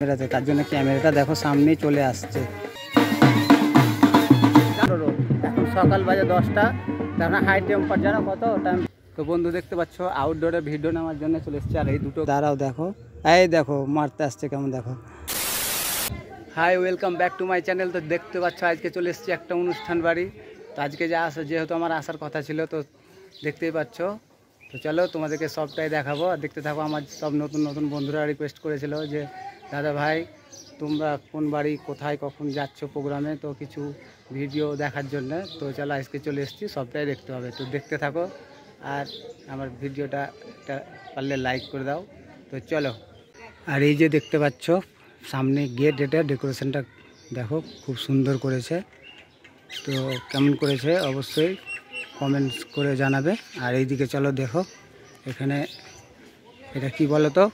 ক্যামেরাতে, তার জন্য ক্যামেরাটা দেখো সামনেই চলে আসছে। এখন সকাল বাজে 10টা, তারপরে হাই টেম্পার জানো কত টাইম। তো বন্ধু দেখতে পাচ্ছ আউটডোরে ভিডিও নেওয়ার জন্য চলে এসছে। আর এই দুটো দাঁড়াও দেখো, এই দেখো মারতে আসছে কেমন দেখো। Hi, welcome back to my channel. তো দেখতে পাচ্ছ আজকে চলে এসেছি একটা অনুষ্ঠান বাড়ি। তো আজকে যেহেতু আমার আসার কথা ছিল, তো দেখতেই পাচ্ছ। তো চলো তোমাদেরকে সবটাই দেখাবো আর দেখতে থাকো। আমার সব নতুন নতুন বন্ধুরা রিকোয়েস্ট করেছিল যে দাদা ভাই তোমরা কোন বাড়ি, কোথায়, কখন যাচ্ছ প্রোগ্রামে, তো কিছু ভিডিও দেখার জন্য। তো চলো আজকে চলে এসেছি, সবটাই দেখতে হবে। তো দেখতে থাকো আর আমার ভিডিওটা পারলে লাইক করে দাও। তো চলো। আর এই যে দেখতে পাচ্ছ সামনে গেট, এটা ডেকোরেশনটা দেখো খুব সুন্দর করেছে। তো কেমন করেছে অবশ্যই কমেন্টস করে জানাবে। আর এইদিকে চলো দেখো, এখানে এটা কি বলো তো,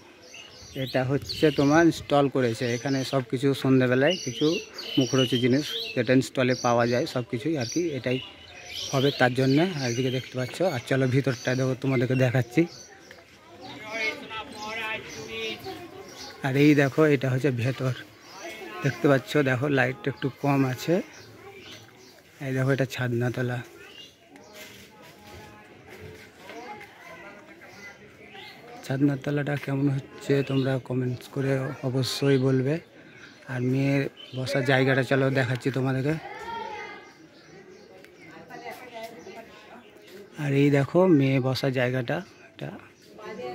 এটা হচ্ছে তোমার স্টল করেছে। এখানে সব কিছু সন্ধ্যাবেলায় কিছু মুখরোচক জিনিস যেটা স্টলে পাওয়া যায় সব কিছুই আর কি, এটাই হবে তার জন্য। আর এদিকে দেখতে পাচ্ছ। আর চলো ভিতরটা দেখো, তোমাদেরকে দেখাচ্ছি। আর এই দেখো এটা হচ্ছে ভেতর, দেখতে পাচ্ছ। দেখো লাইটটা একটু কম আছে। এই দেখো এটা ছাদনাতলা। ছাদনাতলাটা কেমন হচ্ছে তোমরা কমেন্টস করে অবশ্যই বলবে। আর মেয়ের বসার জায়গাটা চলো দেখাচ্ছি তোমাদেরকে। আর এই দেখো মেয়ে বসার জায়গাটা, এটা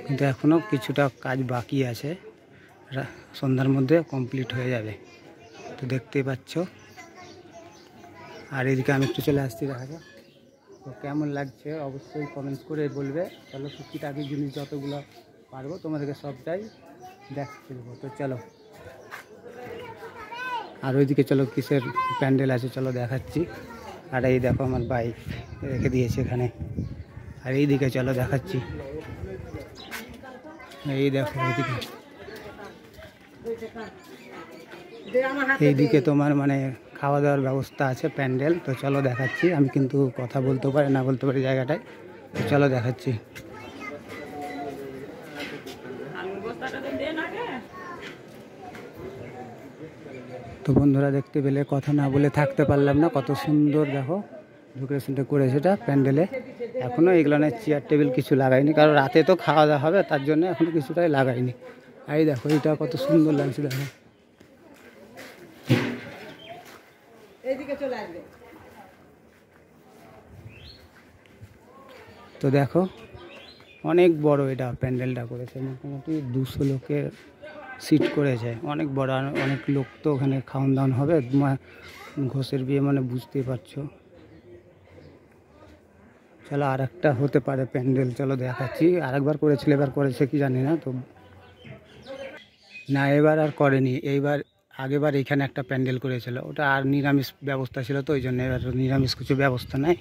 কিন্তু এখনও কিছুটা কাজ বাকি আছে, সন্ধ্যার মধ্যে কমপ্লিট হয়ে যাবে। তো দেখতেই পাচ্ছ। আর এদিকে আমি একটু চলে আসছি, দেখা যাক তো কেমন লাগছে অবশ্যই কমেন্টস করে বলবে। চলো টুকিটাকি জিনিস যতগুলো পারবো তোমাদেরকে সবটাই দেখতে দেবো। তো চলো। আর ওইদিকে চলো কিসের প্যান্ডেল আছে চলো দেখাচ্ছি। আর এই দেখো আমার বাইক রেখে দিয়েছে এখানে। আর এই দিকে চলো দেখাচ্ছি। এই দেখো এইদিকে তোমার মানে খাওয়া দাওয়ার ব্যবস্থা আছে, প্যান্ডেল। তো চলো দেখাচ্ছি। আমি কিন্তু কথা বলতে পারি না বলতে পারি জায়গাটায়। তো চলো দেখাচ্ছি। তো বন্ধুরা দেখতে পেলে, কথা না বলে থাকতে পারলাম না। কত সুন্দর দেখো ডেকোরেশনটা করেছে এটা প্যান্ডেলে। এখনও এগুলো চেয়ার টেবিল কিছু লাগাইনি, কারণ রাতে তো খাওয়া দাওয়া হবে তার জন্য এখনও কিছুটাই লাগাইনি। এই দেখো এটা কত সুন্দর লাগছে দেখো। তো দেখো অনেক বড় এটা প্যান্ডেলটা করেছে, মোটামুটি 200 লোকের সিট করেছে, অনেক বড়। আর অনেক লোক তো ওখানে খাওয়ান দাওয়ান হবে, ঘোষের বিয়ে মানে বুঝতেই পারছো। চলো আর একটা হতে পারে প্যান্ডেল, চলো দেখাচ্ছি। আরেকবার করেছিল, এবার করেছে কি জানি না। তো না এবার আর করেনি, এইবার আগেবার এখানে একটা প্যান্ডেল করেছিল, ওটা আর নিরামিষ ব্যবস্থা ছিল, তো ওই জন্য এবার নিরামিষ কিছু ব্যবস্থা নেই,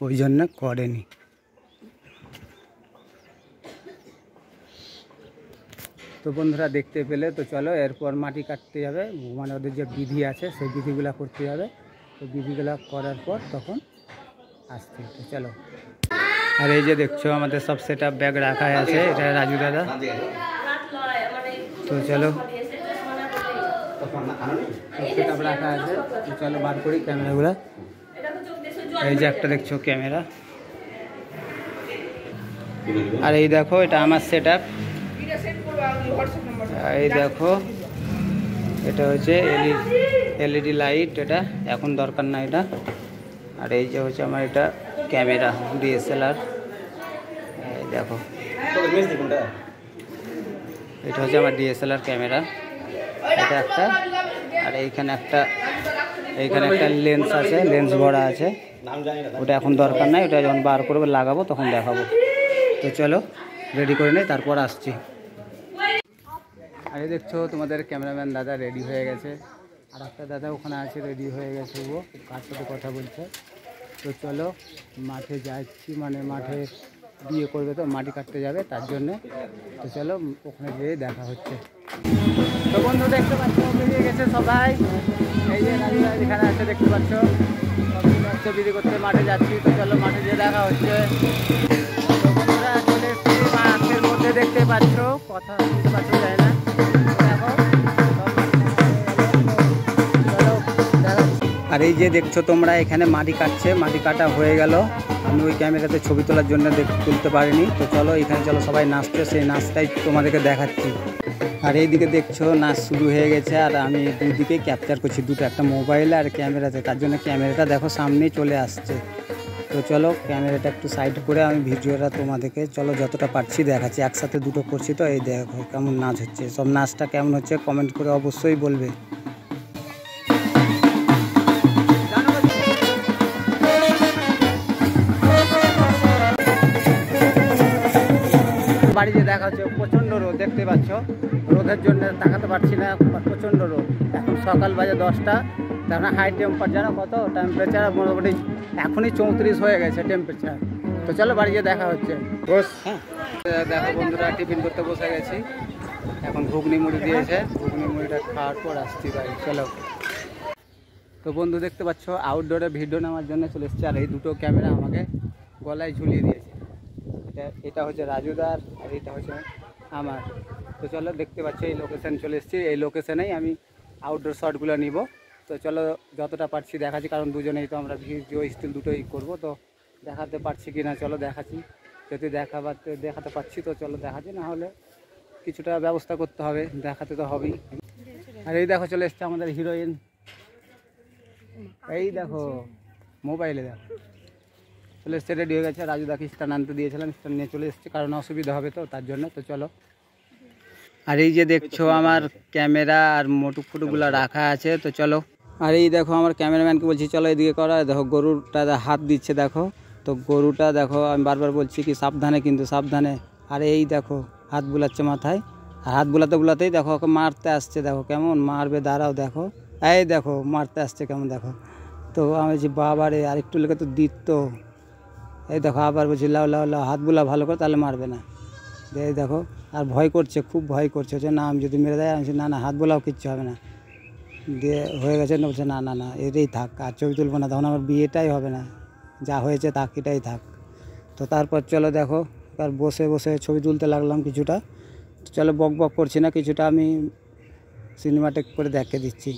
ওই জন্য করেনি। তো বন্ধুরা দেখতে পেলে। তো চলো এরপর মাটি কাটতে যাবে, মানে ওদের যে বিধি আছে সেই বিধিগুলো করতে যাবে। তো বিধিগুলো করার পর তখন আসছে। তো চলো। আর এই যে দেখছো আমাদের সব সেট আপ ব্যাগ রাখা আছে, এটা রাজু দাদা। তো চলো সেট আপ রাখা আছে। তো চলো বার করি ক্যামেরাগুলো। এই যে একটা দেখছো ক্যামেরা। আর এই দেখো এটা আমার সেট আপ। এই দেখো এটা হচ্ছে এলইডি লাইট, এটা এখন দরকার না এটা। আর এই যে হচ্ছে আমার এটা ক্যামেরা ডিএসএলআর। এই দেখো এটা হচ্ছে আমার ডিএসএলআর ক্যামেরা, এটা একটা। আর এইখানে একটা লেন্স আছে, লেন্স ভরা আছে, ওটা এখন দরকার নাই, ওটা যখন বার করবে লাগাবো তখন দেখাবো। তো চলো রেডি করে নেই, তারপর আসছি। আর এই দেখছো তোমাদের ক্যামেরাম্যান দাদা রেডি হয়ে গেছে। আর একটা দাদা ওখানে আছে রেডি হয়ে গেছে, ও কার সাথে কথা বলছে। তো চলো মাঠে যাচ্ছি, মানে মাঠে বিয়ে করবে তো মাটি কাটতে যাবে তার জন্যে। তো চলো ওখানে গিয়ে দেখা হচ্ছে। তো বন্ধু দেখতে পাচ্ছ বেরিয়ে গেছে সবাই। এই যে রাজুরা এখানে আছে দেখতে পাচ্ছ, সব বিধি করতে মাঠে যাচ্ছি। তো চলো মাঠে গিয়ে দেখা হচ্ছে। তো বন্ধুরা চলে এসেছি মাঠের মধ্যে, দেখতে পাচ্ছ, কথা শুনতে পাচ্ছ যায় না। দেখো সব আর এই যে দেখছো তোমরা এখানে মাটি কাটছে, মাটি কাটা হয়ে গেল। আমি ওই ক্যামেরাতে ছবি তোলার জন্য তুলতে পারিনি। তো চলো এখানে চলো সবাই নাচছে, সেই নাচটাই তোমাদেরকে দেখাচ্ছি। আর এইদিকে দেখছো নাচ শুরু হয়ে গেছে, আর আমি দুদিকে ক্যাপচার করছি, দুটো, একটা মোবাইল আর ক্যামেরাতে। তার জন্য ক্যামেরাটা দেখো সামনেই চলে আসছে। তো চলো ক্যামেরাটা একটু সাইড করে আমি ভিডিওটা তোমাদেরকে চলো যতটা পারছি দেখাচ্ছি। একসাথে দুটো করছি তো এই দেখো কেমন নাচ হচ্ছে। সব নাচটা কেমন হচ্ছে কমেন্ট করে অবশ্যই বলবে। বাড়িতে দেখা হচ্ছে প্রচণ্ড রোদ, দেখতে পাচ্ছ। রোদের জন্য তাকাতে পারছি না, প্রচণ্ড রোদ। এখন সকাল বাজে 10টা। তখন হাই টেম্পারেচার জানো কত টেম্পারেচার, মোটামুটি এখনই 34 হয়ে গেছে টেম্পারেচার। তো চলো বাড়ি গিয়ে দেখা হচ্ছে। হ্যাঁ দেখো বন্ধুরা, টিফিন করতে বসে গেছি। এখন ঘুগনি মুড়ি দিয়েছে, ঘুগনি মুড়িটা খাওয়ার পর আসছি বাড়ি। চলো। তো বন্ধু দেখতে পাচ্ছ আউটডোরে ভিডিও নেওয়ার জন্য চলে এসেছে, আর এই দুটো ক্যামেরা আমাকে গলায় ঝুলিয়ে দিয়েছে। এটা হচ্ছে রাজুদার আর এটা হচ্ছে আমার। তো চলো দেখতে পাচ্ছ এই লোকেশান চলে এসেছি, এই লোকেশানেই আমি আউটডোর শটগুলো নিব। তো চলো যতটা পারছি দেখাচ্ছি, কারণ দুজনেই তো আমরা ভিডিও স্টিল দুটোই করব। তো দেখাতে পারছি কি না চলো দেখাচ্ছি। যদি দেখাতে পারছি তো চলো দেখাচ্ছি, না হলে কিছুটা ব্যবস্থা করতে হবে, দেখাতে তো হবেই। আর এই দেখো চলে এসছে আমাদের হিরোইন, এই দেখো মোবাইলে দেখো চলে এসছে, রেডি হয়ে গেছে। রাজুদাকে স্ট্যান্ড আনতে দিয়েছিলাম, স্ট্যান্ড নিয়ে চলে এসছে, কারণ অসুবিধা হবে তো তার জন্য। তো চলো। আর এই যে দেখছো আমার ক্যামেরা আর মোটু ফুটুগুলো রাখা আছে। তো চলো। আর এই দেখো আমার ক্যামেরাম্যানকে বলছি চলো এদিকে করা, দেখো গরুটা হাত দিচ্ছে দেখো। তো গরুটা দেখো আমি বারবার বলছি কি সাবধানে, কিন্তু সাবধানে। আর এই দেখো হাত বুলাচ্ছে মাথায়, আর হাত বুলাতে বুলাতেই দেখো ওকে মারতে আসছে, দেখো কেমন মারবে, দাঁড়াও দেখো। এই দেখো মারতে আসছে কেমন দেখো। তো আমি বলছি বাবারে আর একটু লেগে তো দিত। এই দেখো আবার বলছি লাও লাও লাও, হাত বুলা ভালো করে তাহলে মারবে না। এই দেখো আর ভয় করছে, খুব ভয় করছে, হচ্ছে না আমি যদি মেরে দেয়। আমি না না হাত বোলাও কিচ্ছু হবে না। দিয়ে হয়ে গেছে না, বলছে না না না এটাই থাক, আর ছবি তুলবো না, তখন আমার বিয়েটাই হবে না, যা হয়েছে থাক এটাই থাক। তো তারপর চলো দেখো আর বসে বসে ছবি তুলতে লাগলাম কিছুটা। চলো বক বক করছি না, কিছুটা আমি সিনেমাটেক করে দেখে দিচ্ছি।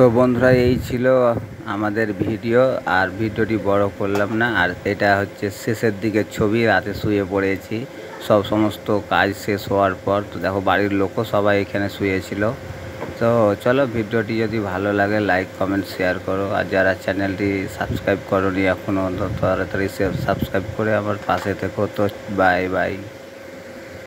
তো বন্ধুরা এই ছিল আমাদের ভিডিও, আর ভিডিওটি বড় করলাম না। আর এটা হচ্ছে শেষের দিকের ছবি, রাতে শুয়ে পড়েছি সমস্ত কাজ শেষ হওয়ার পর। তো দেখো বাড়ির লোকও সবাই এখানে শুয়েছিল। তো চলো, ভিডিওটি যদি ভালো লাগে লাইক কমেন্ট শেয়ার করো, আর যারা চ্যানেলটি সাবস্ক্রাইব করোনি এখনও তাড়াতাড়ি সাবস্ক্রাইব করে আমার পাশে থেকো। তো বাই বাই।